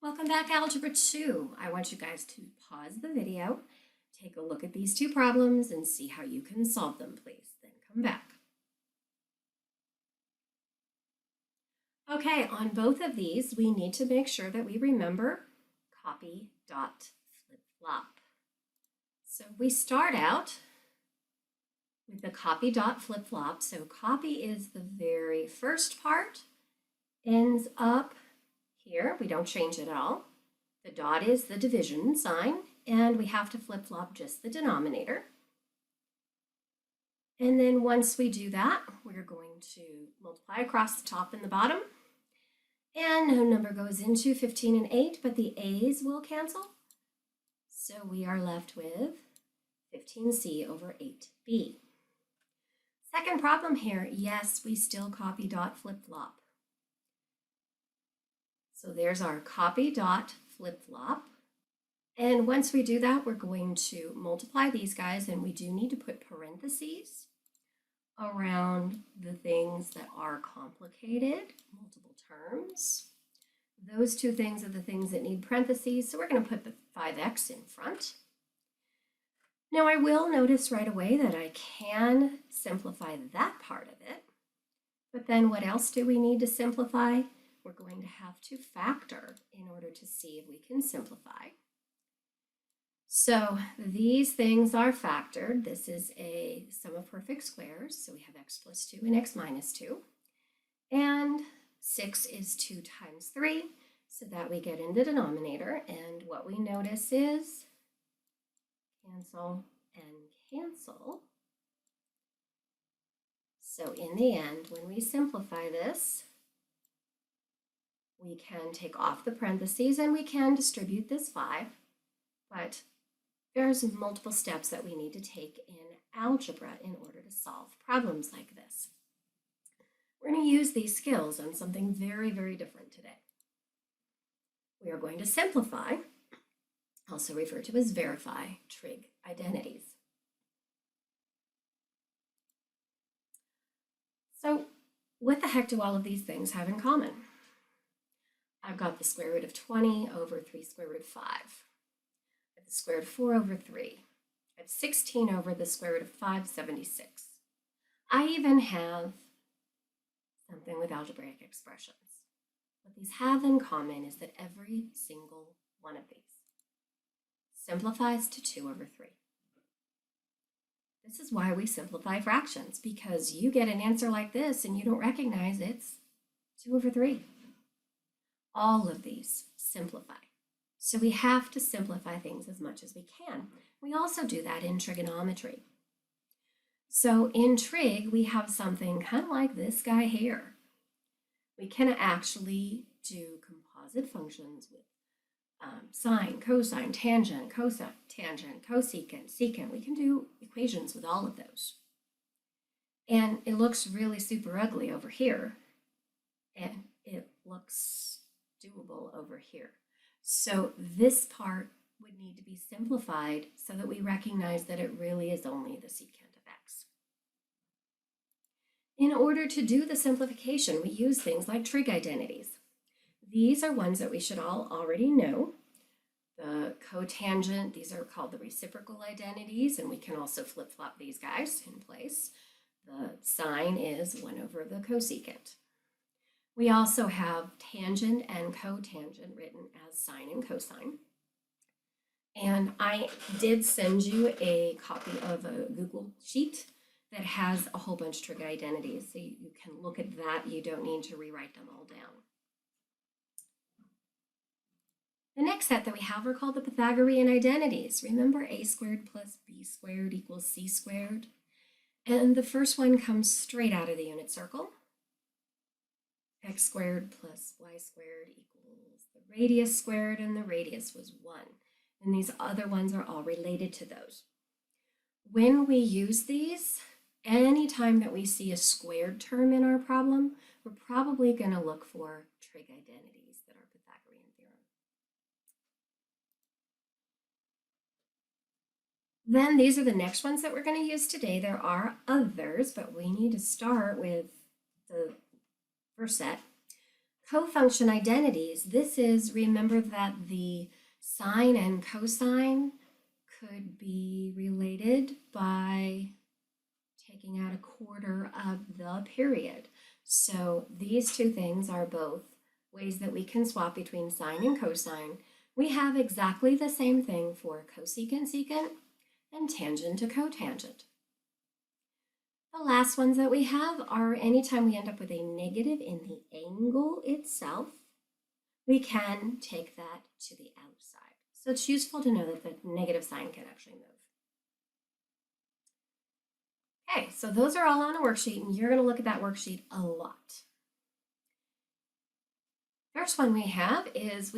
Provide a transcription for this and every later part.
Welcome back to Algebra 2. I want you guys to pause the video, take a look at these two problems, and see how you can solve them, please. Then come back. Okay, on both of these, we need to make sure that we remember copy dot flip-flop. So we start out with the copy dot flip-flop. So copy is the very first part, ends up here. We don't change it at all. The dot is the division sign, and we have to flip-flop just the denominator. And then once we do that, we're going to multiply across the top and the bottom. And no number goes into 15 and 8, but the a's will cancel. So we are left with 15c over 8b. Second problem here, yes, we still copy dot flip-flop. So there's our copy dot flip-flop. And once we do that, we're going to multiply these guys, and we do need to put parentheses around the things that are complicated, multiple terms. Those two things are the things that need parentheses, so we're going to put the 5x in front. Now I will notice right away that I can simplify that part of it, but then what else do we need to simplify? We're going to have to factor in order to see if we can simplify. So these things are factored. This is a sum of perfect squares. So we have x plus 2 and x minus 2. And 6 is 2 times 3, so that we get in the denominator. And what we notice is cancel and cancel. So in the end, when we simplify this, we can take off the parentheses and we can distribute this 5, but there's multiple steps that we need to take in algebra in order to solve problems like this. We're going to use these skills on something very, very different today. We are going to simplify, also referred to as verify, trig identities. So what the heck do all of these things have in common? I've got the square root of 20 over 3 square root of 5. I have the square root of 4 over 3. I have 16 over the square root of 576. I even have something with algebraic expressions. What these have in common is that every single one of these simplifies to 2 over 3. This is why we simplify fractions, because you get an answer like this and you don't recognize it's 2 over 3. All of these simplify. So we have to simplify things as much as we can. We also do that in trigonometry. So in trig, we have something kind of like this guy here. We can actually do composite functions with sine, cosine, tangent, cosecant, secant. We can do equations with all of those. And it looks really super ugly over here. And it looks doable over here. So this part would need to be simplified so that we recognize that it really is only the secant of x. In order to do the simplification, we use things like trig identities. These are ones that we should all already know. The cotangent, these are called the reciprocal identities, and we can also flip-flop these guys in place. The sine is 1 over the cosecant. We also have tangent and cotangent written as sine and cosine. And I did send you a copy of a Google sheet that has a whole bunch of trig identities. So you can look at that. You don't need to rewrite them all down. The next set that we have are called the Pythagorean identities. Remember, a squared plus b squared equals c squared. And the first one comes straight out of the unit circle. X squared plus y squared equals the radius squared, and the radius was 1. And these other ones are all related to those. When we use these, anytime that we see a squared term in our problem, we're probably going to look for trig identities that are Pythagorean theorem. Then these are the next ones that we're going to use today. There are others, but we need to start with the first set. Co-function identities, this is, remember that the sine and cosine could be related by taking out a quarter of the period. So these two things are both ways that we can swap between sine and cosine. We have exactly the same thing for cosecant, secant, and tangent to cotangent. The last ones that we have are anytime we end up with a negative in the angle itself, we can take that to the outside. So it's useful to know that the negative sign can actually move. Okay, so those are all on a worksheet, and you're going to look at that worksheet a lot. First one we have is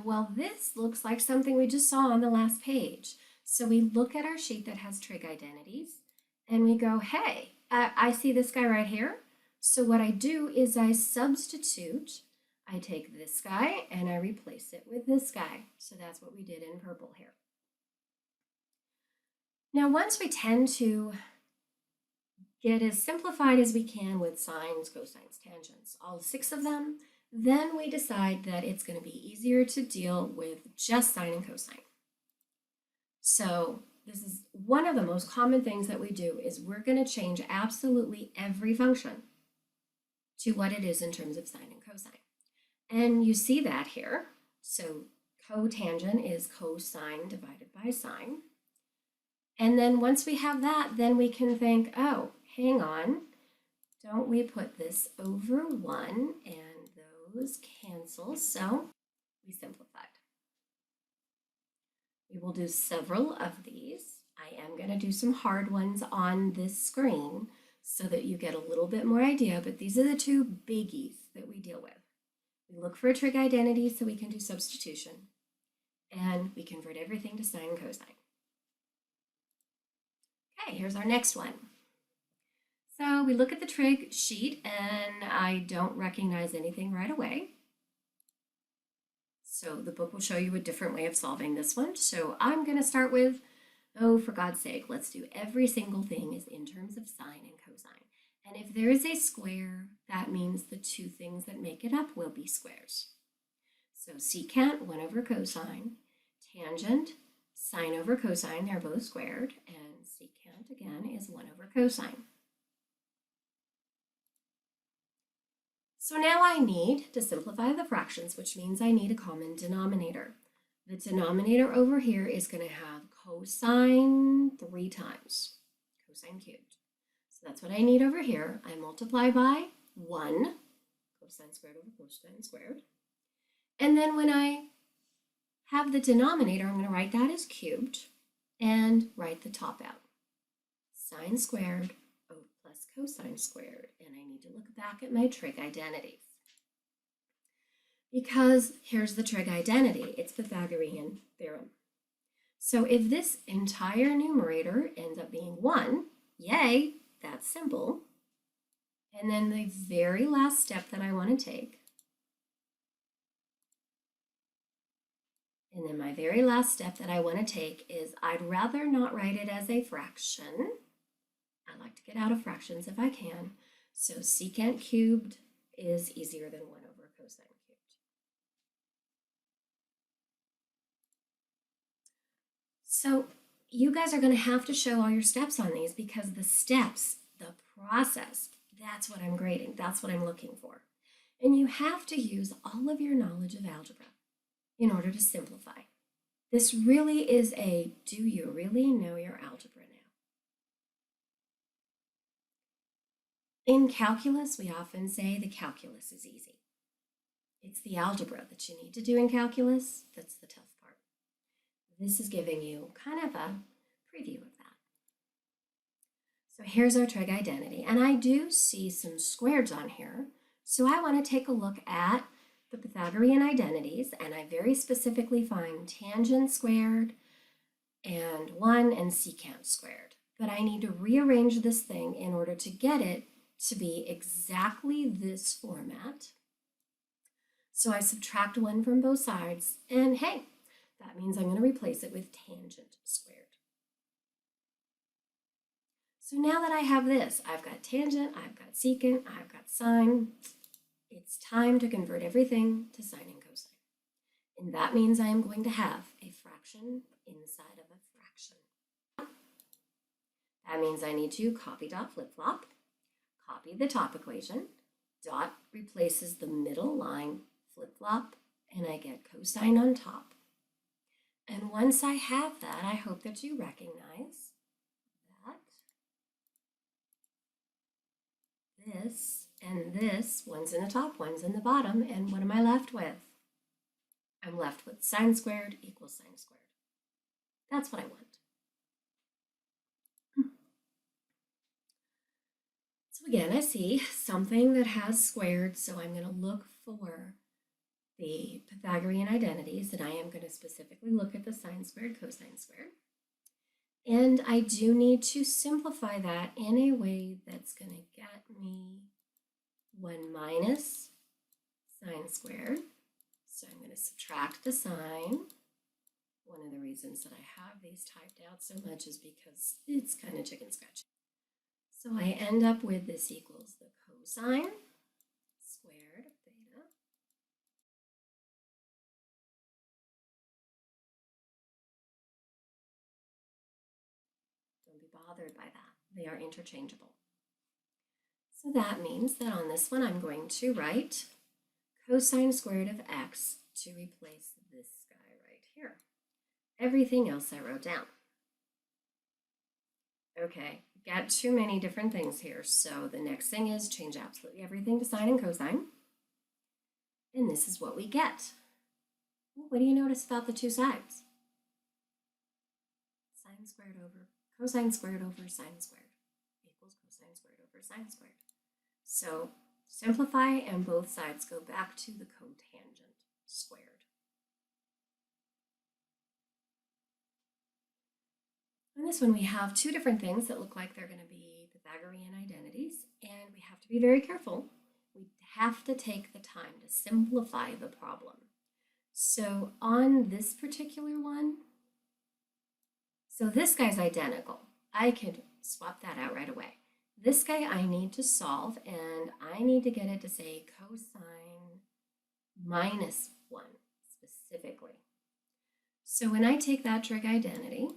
well, this looks like something we just saw on the last page. So we look at our sheet that has trig identities, and we go, hey, I see this guy right here. So what I do is I substitute. I take this guy and I replace it with this guy. So that's what we did in purple here. Now, once we tend to get as simplified as we can with sines, cosines, tangents, all 6 of them, then we decide that it's going to be easier to deal with just sine and cosine. So this is one of the most common things that we do is we're going to change absolutely every function to what it is in terms of sine and cosine. And you see that here. So cotangent is cosine divided by sine. And then once we have that, then we can think, oh, hang on, don't we put this over 1 and those cancel, so we simplified. We will do several of these. I am going to do some hard ones on this screen so that you get a little bit more idea, but these are the 2 biggies that we deal with. We look for a trig identity so we can do substitution, and we convert everything to sine and cosine. Okay, here's our next one. So we look at the trig sheet, and I don't recognize anything right away. So the book will show you a different way of solving this one. So I'm going to start with, oh, for God's sake, let's do every single thing is in terms of sine and cosine. And if there is a square, that means the 2 things that make it up will be squares. So secant, 1 over cosine, tangent, sine over cosine, they're both squared, and secant, again, is 1 over cosine. So now I need to simplify the fractions, which means I need a common denominator. The denominator over here is going to have cosine 3 times, cosine cubed. So that's what I need over here. I multiply by 1, cosine squared over cosine squared. And then when I have the denominator, I'm going to write that as cubed and write the top out. Sine squared plus cosine squared, and I need to look back at my trig identities. Because here's the trig identity, it's Pythagorean theorem. So if this entire numerator ends up being 1, yay, that's simple. And then the very last step that I want to take, is I'd rather not write it as a fraction. I like to get out of fractions if I can. So secant cubed is easier than 1 over cosine cubed. So you guys are going to have to show all your steps on these because the steps, the process, that's what I'm grading. That's what I'm looking for. And you have to use all of your knowledge of algebra in order to simplify. This really is a do you really know your algebra now? In calculus, we often say the calculus is easy. It's the algebra that you need to do in calculus that's the tough part. This is giving you kind of a preview of that. So here's our trig identity, and I do see some squareds on here. So I want to take a look at the Pythagorean identities, and I very specifically find tangent squared and 1 and secant squared. But I need to rearrange this thing in order to get it to be exactly this format. So I subtract 1 from both sides, and hey, that means I'm going to replace it with tangent squared. So now that I have this, I've got tangent, I've got secant, I've got sine. it's time to convert everything to sine and cosine. And that means I am going to have a fraction inside of a fraction. That means I need to copy dot flip-flop, copy the top equation, dot replaces the middle line, flip-flop, and I get cosine on top. And once I have that, I hope that you recognize that this and this, one's in the top, one's in the bottom, and what am I left with? I'm left with sine squared equals sine squared. That's what I want. So again, I see something that has squared, so I'm going to look for the Pythagorean identities, and I am going to specifically look at the sine squared, cosine squared. And I do need to simplify that in a way that's going to get me 1 minus sine squared. So I'm going to subtract the sine. One of the reasons that I have these typed out so much is because it's kind of chicken scratch. So I end up with this equals the cosine squared of theta Don't be bothered by that. They are interchangeable. So that means that on this one, I'm going to write cosine squared of x to replace this guy right here. Everything else I wrote down. Okay, got too many different things here. So the next thing is change absolutely everything to sine and cosine. And this is what we get. What do you notice about the two sides? Sine squared over cosine squared over sine squared equals cosine squared over sine squared. So simplify and both sides go back to the cotangent squared. In this one we have two different things that look like they're going to be Pythagorean identities, and we have to be very careful. We have to take the time to simplify the problem. So on this particular one, so this guy's identical. I could swap that out right away. This guy I need to solve, and I need to get it to say cosine minus 1 specifically. So when I take that trig identity,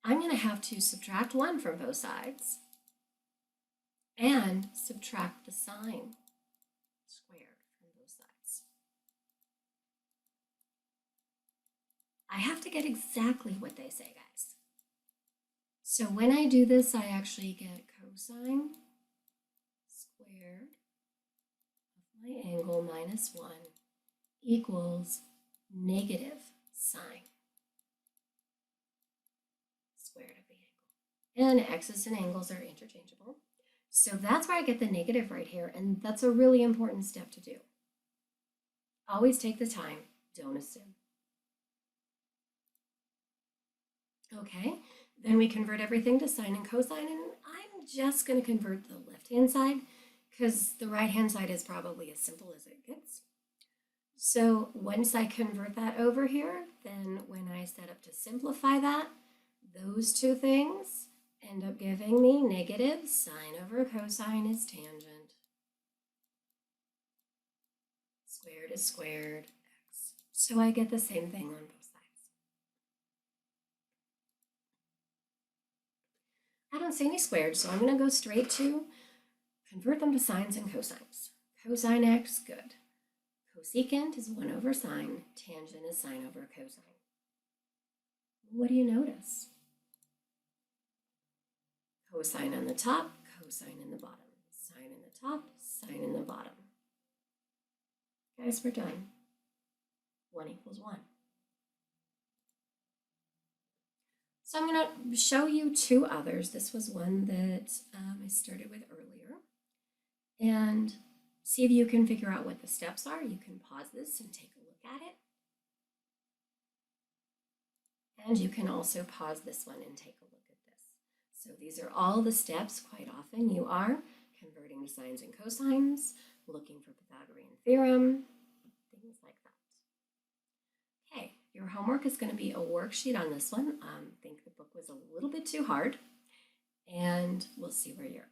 I'm going to have to subtract 1 from both sides and subtract the sine squared from both sides. I have to get exactly what they say, guys. So when I do this, I actually get cosine squared of my angle minus 1 equals negative sine squared of the angle. And x's and angles are interchangeable. So that's where I get the negative right here, and that's a really important step to do. Always take the time, don't assume. Okay, then we convert everything to sine and cosine, and I'm just going to convert the left-hand side because the right-hand side is probably as simple as it gets. So once I convert that over here, then when I set up to simplify that, those two things end up giving me negative sine over cosine is tangent. Squared is squared, x. So I get the same thing on both sides. I don't see any squared, so I'm going to go straight to convert them to sines and cosines. Cosine x, good. Cosecant is 1 over sine. Tangent is sine over cosine. What do you notice? Cosine on the top, cosine in the bottom. Sine in the top, sine in the bottom. Guys, we're done. 1 equals 1. So I'm going to show you two others. This was one that I started with earlier. And see if you can figure out what the steps are. You can pause this and take a look at it. And you can also pause this one and take a look at this. So these are all the steps. Quite often you are converting to sines and cosines, looking for Pythagorean theorem. I think Your homework is going to be a worksheet on this one. I think the book was a little bit too hard, and we'll see where you're